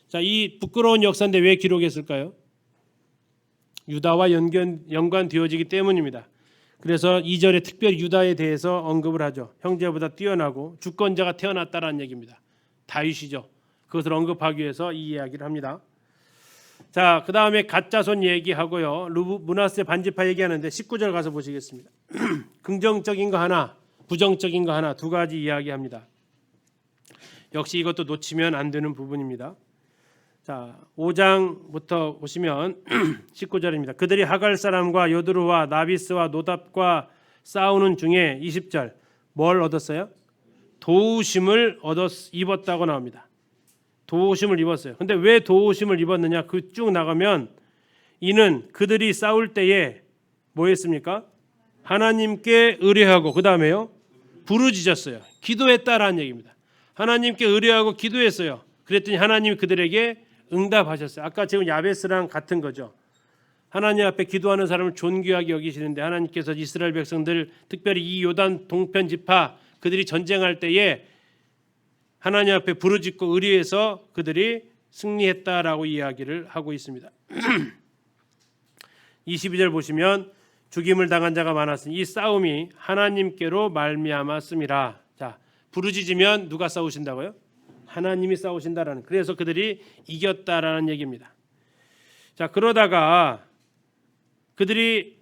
자, 이 부끄러운 역사인데 왜 기록했을까요? 유다와 연관되어지기 때문입니다. 그래서 2절에 특별히 유다에 대해서 언급을 하죠. 형제보다 뛰어나고 주권자가 태어났다라는 얘기입니다. 다윗이죠. 그것을 언급하기 위해서 이 이야기를 합니다. 자, 그 다음에 갓자손 얘기하고요. 므낫세 반지파 얘기하는데 19절 가서 보시겠습니다. 긍정적인 거 하나, 부정적인 거 하나, 두 가지 이야기합니다. 역시 이것도 놓치면 안 되는 부분입니다. 자, 5장부터 보시면 19절입니다. 그들이 하갈 사람과 여드루와 나비스와 노답과 싸우는 중에 20절 뭘 얻었어요? 도우심을 입었다고 나옵니다. 도우심을 입었어요. 근데 왜 도우심을 입었느냐? 그 쭉 나가면 이는 그들이 싸울 때에 뭐 했습니까? 하나님께 의뢰하고 그 다음에요 부르짖었어요. 기도했다라는 얘기입니다. 하나님께 의뢰하고 기도했어요. 그랬더니 하나님이 그들에게 응답하셨어요. 아까 지금 야베스랑 같은 거죠. 하나님 앞에 기도하는 사람을 존귀하게 여기시는데 하나님께서 이스라엘 백성들 특별히 이 요단 동편 지파 그들이 전쟁할 때에 하나님 앞에 부르짖고 의뢰해서 그들이 승리했다라고 이야기를 하고 있습니다. 22절 보시면 죽임을 당한 자가 많았으니 이 싸움이 하나님께로 말미암았음이라. 자, 부르짖으면 누가 싸우신다고요? 하나님이 싸우신다라는. 그래서 그들이 이겼다라는 얘기입니다. 자, 그러다가 그들이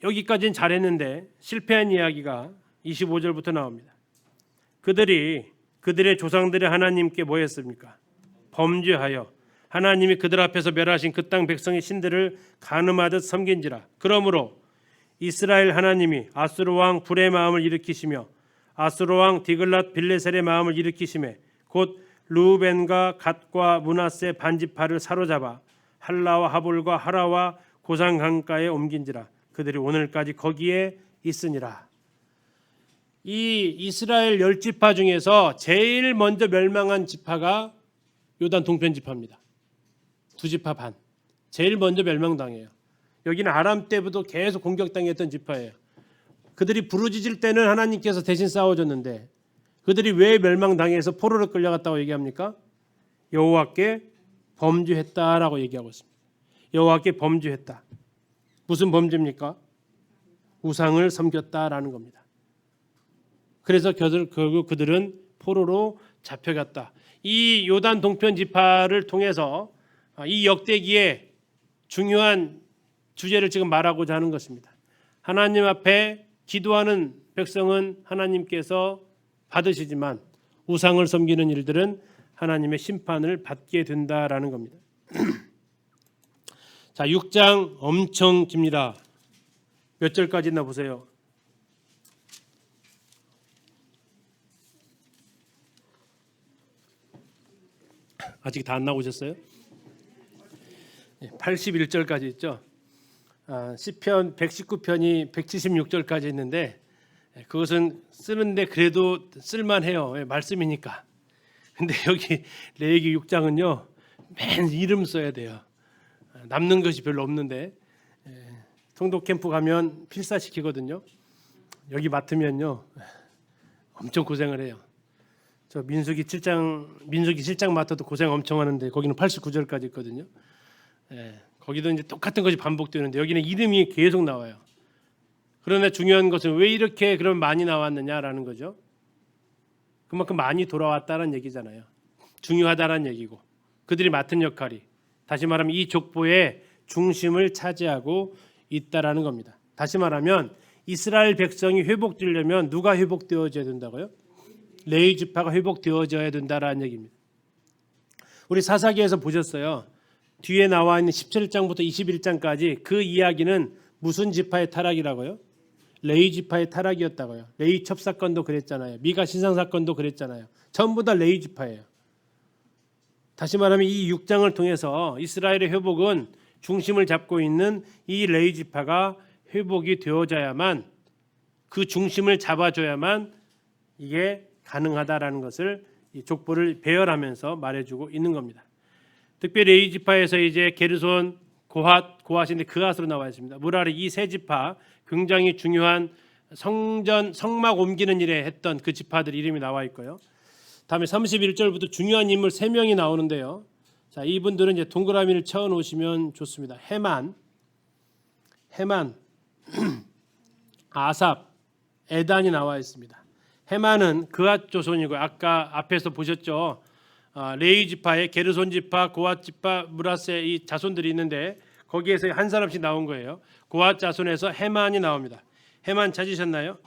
여기까지는 잘했는데 실패한 이야기가 25절부터 나옵니다. 그들의 조상들의 하나님께 뭐 했습니까? 범죄하여 하나님이 그들 앞에서 멸하신 그 땅 백성의 신들을 간음하듯 섬긴지라. 그러므로 이스라엘 하나님이 아수르 왕 불의 마음을 일으키시며 아수르 왕 디글랏 빌레셀의 마음을 일으키시매 곧 르우벤과 갓과 므낫세 반지파를 사로잡아 할라와 하볼과 하라와 고산 강가에 옮긴지라. 그들이 오늘까지 거기에 있으니라. 이 이스라엘 10지파 중에서 제일 먼저 멸망한 지파가 요단 동편 지파입니다. 2지파 반. 제일 먼저 멸망당해요. 여기는 아람 때부터 계속 공격당했던 지파예요. 그들이 부르짖을 때는 하나님께서 대신 싸워줬는데 그들이 왜 멸망당해서 포로로 끌려갔다고 얘기합니까? 여호와께 범죄했다라고 얘기하고 있습니다. 여호와께 범죄했다. 무슨 범죄입니까? 우상을 섬겼다라는 겁니다. 그래서 결국 그들은 포로로 잡혀갔다. 이 요단 동편 지파를 통해서 이 역대기에 중요한 주제를 지금 말하고자 하는 것입니다. 하나님 앞에 기도하는 백성은 하나님께서 받으시지만 우상을 섬기는 일들은 하나님의 심판을 받게 된다라는 겁니다. 자, 6장 엄청 깁니다. 몇 절까지 있나 보세요. 아직 다 안 나오셨어요? 81절까지 있죠. 시편 119편이 176절까지 있는데 그것은 쓰는데 그래도 쓸만해요. 말씀이니까. 근데 여기 레위기 6장은요. 맨 이름 써야 돼요. 남는 것이 별로 없는데 통독 캠프 가면 필사시키거든요. 여기 맡으면요. 엄청 고생을 해요. 저 민수기 7장 맡아도 고생 엄청 하는데 거기는 89절까지 있거든요. 거기도 이제 똑같은 것이 반복되는데 여기는 이름이 계속 나와요. 그러나 중요한 것은 왜 이렇게 그럼 많이 나왔느냐라는 거죠. 그만큼 많이 돌아왔다는 얘기잖아요. 중요하다는 얘기고 그들이 맡은 역할이 다시 말하면 이 족보의 중심을 차지하고 있다라는 겁니다. 다시 말하면 이스라엘 백성이 회복되려면 누가 회복되어져야 된다고요? 레위 지파가 회복되어져야 된다라는 얘기입니다. 우리 사사기에서 보셨어요. 뒤에 나와 있는 17장부터 21장까지 그 이야기는 무슨 지파의 타락이라고요? 레위 지파의 타락이었다고요. 레위 첩사건도 그랬잖아요. 미가 신상 사건도 그랬잖아요. 전부 다 레위 지파예요. 다시 말하면 이 6장을 통해서 이스라엘의 회복은 중심을 잡고 있는 이 레위 지파가 회복이 되어져야만 그 중심을 잡아줘야만 이게 가능하다라는 것을 이 족보를 배열하면서 말해주고 있는 겁니다. 특별히 레위 지파에서 이제 게르손, 고핫인데 그핫으로 나와 있습니다. 무라리 이 세 지파 굉장히 중요한 성막 옮기는 일에 했던 그 지파들 이름이 나와 있고요. 다음에 31절부터 중요한 인물 3명이 나오는데요. 자, 이분들은 이제 동그라미를 쳐 놓으시면 좋습니다. 헤만, 아삽, 에단이 나와 있습니다. 헤만은 그핫 조손이고 아까 앞에서 보셨죠. 레위 지파에 게르손 지파, 고핫 지파, 무라세 이 자손들이 있는데 거기에서 한 사람씩 나온 거예요. 고핫 자손에서 헤만이 나옵니다. 헤만 찾으셨나요?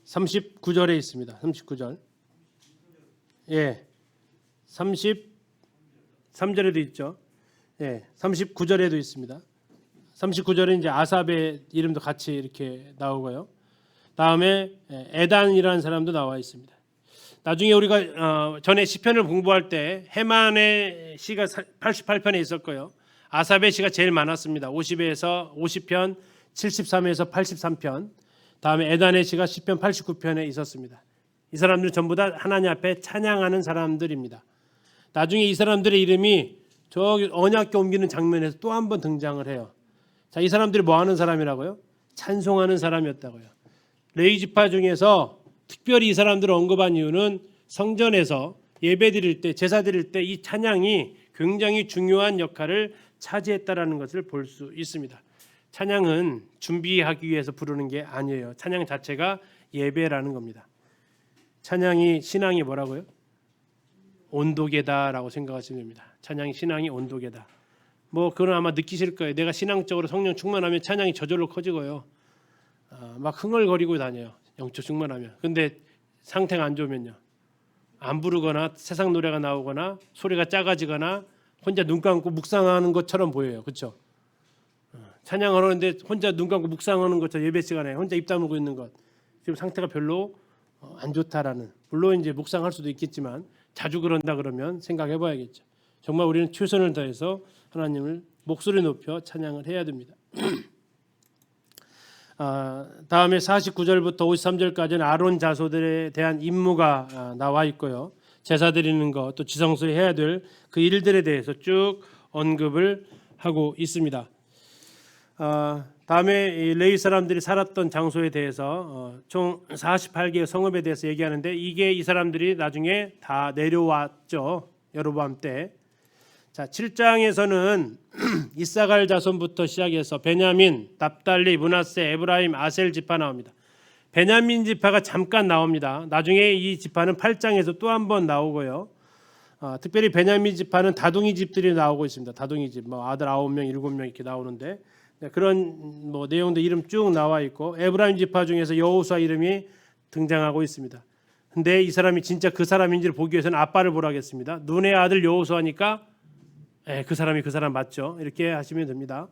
39절에 있습니다. 39절. 예. 33절에도 있죠. 예. 39절에도 있습니다. 39절에 이제 아삽의 이름도 같이 이렇게 나오고요. 다음에 에단이라는 사람도 나와 있습니다. 나중에 우리가 전에 시편을 공부할 때 헤만의 시가 88편에 있었고요. 아삽의 시가 제일 많았습니다. 50편, 73에서 83편. 다음에 에단의 시가 시편 89편에 있었습니다. 이 사람들은 전부 다 하나님 앞에 찬양하는 사람들입니다. 나중에 이 사람들의 이름이 저 언약궤 옮기는 장면에서 또 한 번 등장을 해요. 자, 이 사람들이 뭐 하는 사람이라고요? 찬송하는 사람이었다고요. 레위 지파 중에서 특별히 이 사람들을 언급한 이유는 성전에서 예배 드릴 때, 제사 드릴 때 이 찬양이 굉장히 중요한 역할을 차지했다라는 것을 볼 수 있습니다. 찬양은 준비하기 위해서 부르는 게 아니에요. 찬양 자체가 예배라는 겁니다. 찬양이 신앙이 뭐라고요? 온도계다라고 생각하시면 됩니다. 찬양이 신앙이 온도계다. 뭐 그건 아마 느끼실 거예요. 내가 신앙적으로 성령 충만하면 찬양이 저절로 커지고요. 막 흥얼거리고 다녀요. 영적 충만하면. 근데 상태가 안 좋으면요. 안 부르거나 세상 노래가 나오거나 소리가 작아지거나 혼자 눈 감고 묵상하는 것처럼 보여요. 그렇죠? 찬양을 하는데 혼자 눈 감고 묵상하는 것처럼 예배 시간에 혼자 입 다물고 있는 것. 지금 상태가 별로 안 좋다라는. 물론 이제 묵상할 수도 있겠지만 자주 그런다 그러면 생각해 봐야겠죠. 정말 우리는 최선을 다해서 하나님을 목소리 높여 찬양을 해야 됩니다. 다음에 49절부터 53절까지는 아론 자손들에 대한 임무가 나와 있고요. 제사 드리는 것, 또 지성소에 해야 될 그 일들에 대해서 쭉 언급을 하고 있습니다. 다음에 이 레위 사람들이 살았던 장소에 대해서 총 48개의 성읍에 대해서 얘기하는데 이게 이 사람들이 나중에 다 내려왔죠. 여로보암 때. 자, 7장에서는 이사갈 자손부터 시작해서 베냐민, 납달리, 므낫세, 에브라임, 아셀 지파 나옵니다. 베냐민 지파가 잠깐 나옵니다. 나중에 이 지파는 8장에서 또 한 번 나오고요. 특별히 베냐민 지파는 다둥이 집들이 나오고 있습니다. 다둥이 집, 뭐 아들 9명, 7명 이렇게 나오는데 그런 뭐 내용도 이름 쭉 나와 있고 에브라임 지파 중에서 여호수아 이름이 등장하고 있습니다. 근데 이 사람이 진짜 그 사람인지를 보기 위해서는 아빠를 보라겠습니다. 눈의 아들 여호수아니까 그 사람이 그 사람 맞죠? 이렇게 하시면 됩니다.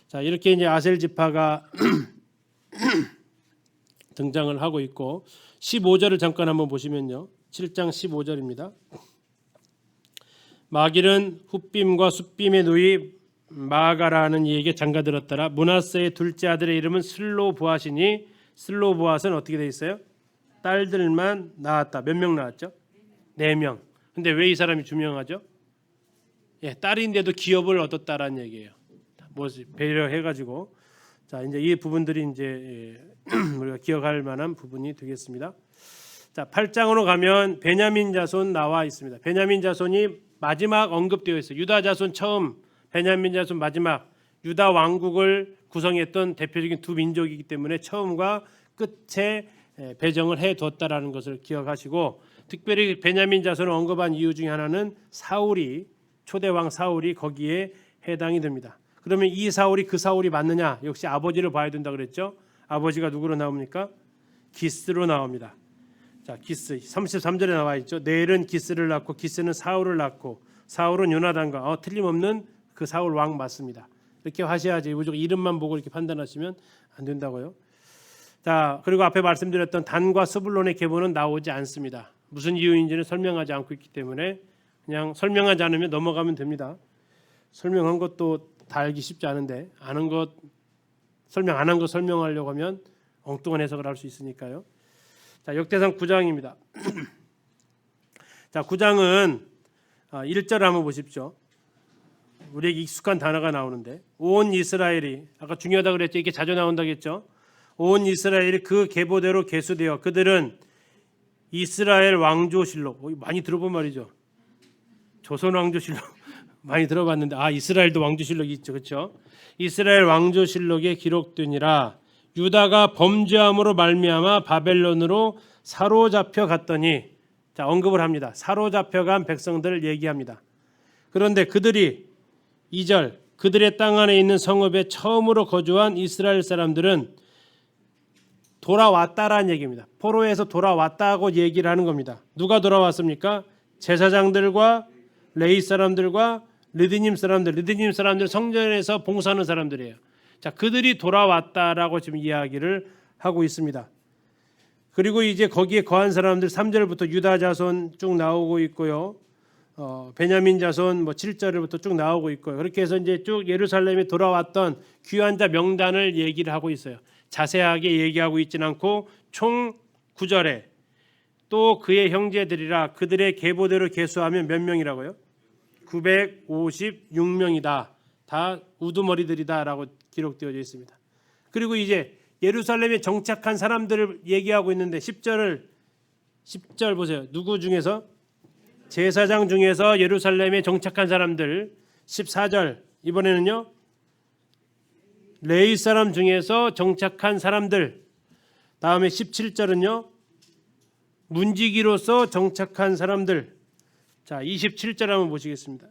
자, 이렇게 이제 아셀 지파가 등장을 하고 있고 15절을 잠깐 한번 보시면요. 7장 15절입니다. 마길은 훗빔과 숫빔의 누이 마아가라는 이에게 장가들었더라. 므낫세의 둘째 아들의 이름은 슬로보앗이니 슬로보앗은 어떻게 돼 있어요? 딸들만 낳았다. 몇 명 낳았죠? 4명. 근데 왜 이 사람이 유명하죠? 딸인데도 기업을 얻었다라는 얘기예요. 뭐 배려해가지고 자 이제 이 부분들이 이제 우리가 기억할 만한 부분이 되겠습니다. 자 8장으로 가면 베냐민 자손 나와 있습니다. 베냐민 자손이 마지막 언급되어 있어요. 유다 자손 처음, 베냐민 자손 마지막. 유다 왕국을 구성했던 대표적인 두 민족이기 때문에 처음과 끝에 배정을 해뒀다라는 것을 기억하시고 특별히 베냐민 자손을 언급한 이유 중에 하나는 사울이 초대왕 사울이 거기에 해당이 됩니다. 그러면 이 사울이 그 사울이 맞느냐? 역시 아버지를 봐야 된다 그랬죠. 아버지가 누구로 나옵니까? 기스로 나옵니다. 자, 기스 33절에 나와 있죠. 넬은 기스를 낳고 기스는 사울을 낳고 사울은 요나단과 틀림없는 그 사울 왕 맞습니다. 이렇게 하셔야지 무조건 이름만 보고 이렇게 판단하시면 안 된다고요. 자, 그리고 앞에 말씀드렸던 단과 스불론의 계보는 나오지 않습니다. 무슨 이유인지는 설명하지 않고 있기 때문에 그냥 설명하지 않으면 넘어가면 됩니다. 설명한 것도 다 알기 쉽지 않은데 아는 것 설명 안 한 거 설명하려고 하면 엉뚱한 해석을 할 수 있으니까요. 자, 역대상 9장입니다. 자, 9장은 1절 한번 보십시오. 우리에게 익숙한 단어가 나오는데 온 이스라엘이 아까 중요하다고 그랬죠. 이게 자주 나온다고 했죠. 온 이스라엘이 그 계보대로 계수되어 그들은 이스라엘 왕조실록 많이 들어본 말이죠. 조선 왕조실록 많이 들어봤는데 이스라엘도 왕조실록이 있죠. 그렇죠? 이스라엘 왕조실록에 기록되니라. 유다가 범죄함으로 말미암아 바벨론으로 사로잡혀 갔더니 자 언급을 합니다. 사로잡혀 간 백성들을 얘기합니다. 그런데 그들이 2절 그들의 땅 안에 있는 성읍에 처음으로 거주한 이스라엘 사람들은 돌아왔다라는 얘기입니다. 포로에서 돌아왔다고 얘기를 하는 겁니다. 누가 돌아왔습니까? 제사장들과 레위 사람들과 르디님 사람들 성전에서 봉사하는 사람들이에요. 자, 그들이 돌아왔다라고 지금 이야기를 하고 있습니다. 그리고 이제 거기에 거한 사람들 3절부터 유다 자손 쭉 나오고 있고요. 베냐민 자손 7절부터 쭉 나오고 있고요. 그렇게 해서 이제 쭉 예루살렘에 돌아왔던 귀환 자 명단을 얘기를 하고 있어요. 자세하게 얘기하고 있지는 않고 총 9절에 또 그의 형제들이라 그들의 계보대로 계수하면 몇 명이라고요? 956명이다. 다 우두머리들이다라고 기록되어져 있습니다. 그리고 이제 예루살렘에 정착한 사람들을 얘기하고 있는데 10절 보세요. 누구 중에서? 제사장 중에서 예루살렘에 정착한 사람들. 14절 이번에는요. 레위 사람 중에서 정착한 사람들. 다음에 17절은요. 문지기로서 정착한 사람들. 자, 27절 한번 보시겠습니다.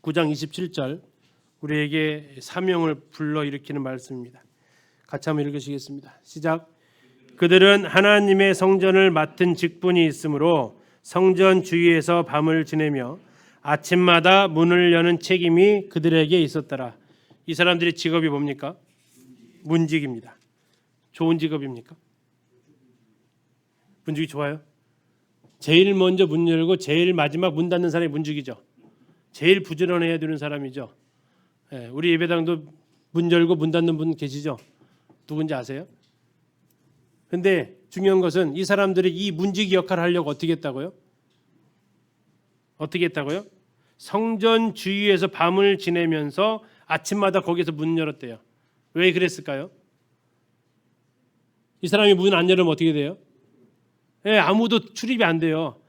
9장 27절 우리에게 사명을 불러일으키는 말씀입니다. 같이 한번 읽으시겠습니다. 시작. 그들은 하나님의 성전을 맡은 직분이 있으므로 성전 주위에서 밤을 지내며 아침마다 문을 여는 책임이 그들에게 있었더라. 이 사람들의 직업이 뭡니까? 문직입니다. 좋은 직업입니까? 문직이 좋아요? 제일 먼저 문 열고 제일 마지막 문 닫는 사람이 문직이죠. 제일 부지런해야 되는 사람이죠. 우리 예배당도 문 열고 문 닫는 분 계시죠? 누군지 아세요? 근데 중요한 것은 이 사람들이 이 문지기 역할을 하려고 어떻게 했다고요? 어떻게 했다고요? 성전 주위에서 밤을 지내면서 아침마다 거기서 문 열었대요. 왜 그랬을까요? 이 사람이 문 안 열으면 어떻게 돼요? 예, 아무도 출입이 안 돼요.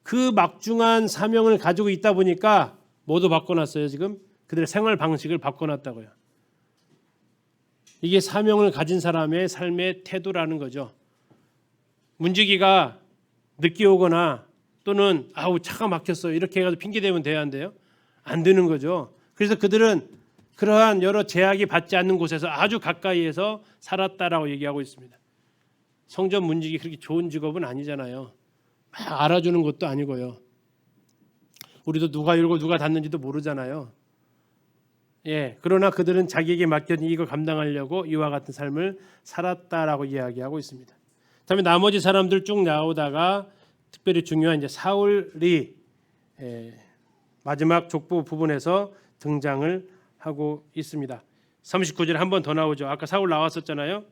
그 막중한 사명을 가지고 있다 보니까 뭐도 바꿔놨어요. 지금 그들의 생활 방식을 바꿔놨다고요. 이게 사명을 가진 사람의 삶의 태도라는 거죠. 문지기가 늦게 오거나 또는 아우 차가 막혔어요 이렇게 해가지고 핑계 대면 돼야 한대요. 안 되는 거죠. 그래서 그들은 그러한 여러 제약이 받지 않는 곳에서 아주 가까이에서 살았다라고 얘기하고 있습니다. 성전 문지기 그렇게 좋은 직업은 아니잖아요. 막 알아주는 것도 아니고요. 우리도 누가 열고 누가 닫는지도 모르잖아요. 예, 그러나 그들은 자기에게 맡겨진 이걸 감당하려고 이와 같은 삶을 살았다라고 이야기하고 있습니다. 다음에 나머지 사람들 쭉 나오다가 특별히 중요한 이제 사울이 마지막 족보 부분에서 등장을 하고 있습니다. 39절에 한 번 더 나오죠. 아까 사울 나왔었잖아요.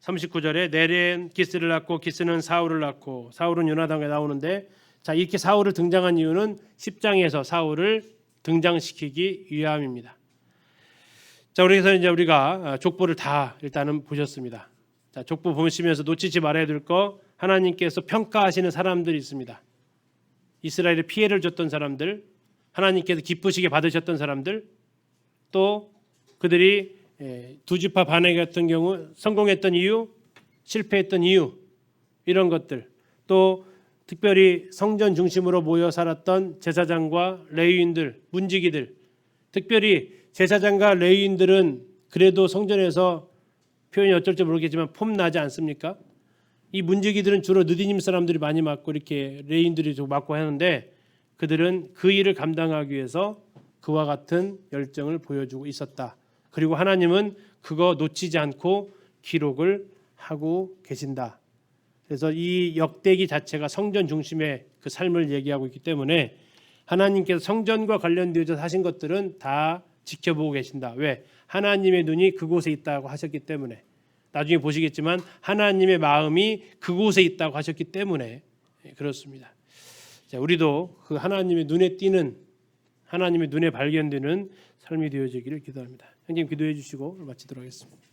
39절에 네렌 기스를 낳고 기스는 사울을 낳고 사울은 요나단에 나오는데 자 이렇게 사울을 등장한 이유는 10장에서 사울을 등장시키기 위함입니다. 자 그래서 이제 우리가 족보를 다 일단은 보셨습니다. 자 족보 보시면서 놓치지 말아야 될 거 하나님께서 평가하시는 사람들이 있습니다. 이스라엘에 피해를 줬던 사람들, 하나님께서 기쁘시게 받으셨던 사람들, 또 그들이 두 지파 반역 같은 경우 성공했던 이유, 실패했던 이유 이런 것들, 또 특별히 성전 중심으로 모여 살았던 제사장과 레위인들, 문지기들, 특별히 제사장과 레위인들은 그래도 성전에서 표현이 어쩔지 모르겠지만 폼나지 않습니까? 이 문지기들은 주로 느디님 사람들이 많이 맡고 이렇게 레위인들이 좀 맡고 하는데 그들은 그 일을 감당하기 위해서 그와 같은 열정을 보여주고 있었다. 그리고 하나님은 그거 놓치지 않고 기록을 하고 계신다. 그래서 이 역대기 자체가 성전 중심의 그 삶을 얘기하고 있기 때문에 하나님께서 성전과 관련되어서 하신 것들은 다 지켜보고 계신다. 왜? 하나님의 눈이 그곳에 있다고 하셨기 때문에. 나중에 보시겠지만 하나님의 마음이 그곳에 있다고 하셨기 때문에 그렇습니다. 자, 우리도 그 하나님의 눈에 띄는 하나님의 눈에 발견되는 삶이 되어지기를 기도합니다. 형님 기도해 주시고 마치도록 하겠습니다.